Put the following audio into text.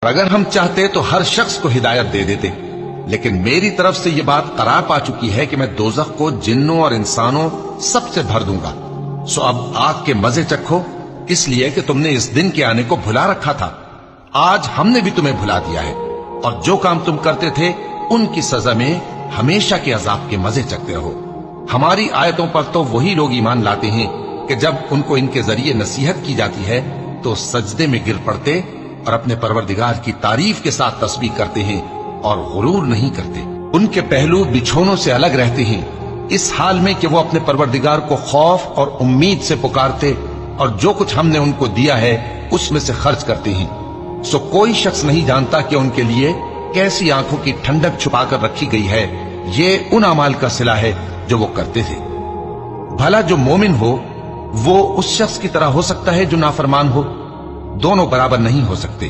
और अगर हम चाहते तो हर शख्स को हिदायत दे देते, लेकिन मेरी तरफ से यह बात करार पा चुकी है कि मैं दोजख को जिन्नों और इंसानों सबसे भर दूंगा। सो अब आग के मजे चखो, इसलिए कि तुमने इस दिन के आने को भुला रखा था। आज हमने भी तुम्हें भुला दिया है, और जो काम तुम करते थे उनकी सजा में हमेशा के अजाब के मजे चखते रहो। हमारी आयतों पर तो वही लोग ईमान लाते हैं कि जब उनको इनके जरिए नसीहत की जाती है तो सजदे में गिर पड़ते और अपने परवरदिगार की तारीफ के साथ तस्बीह करते हैं और गुरूर नहीं करते। उनके पहलू बिछोनों से अलग रहते हैं, इस हाल में कि वो अपने परवरदिगार को खौफ और उम्मीद से पुकारते और जो कुछ हमने उनको दिया है उसमें से खर्च करते हैं। सो कोई शख्स नहीं जानता कि उनके लिए कैसी आंखों की ठंडक छुपाकर रखी गई है। ये उन अमाल का सिला है जो वो करते थे। भला जो मोमिन हो वो उस शख्स की तरह हो सकता है जो नाफरमान हो? दोनों बराबर नहीं हो सकते।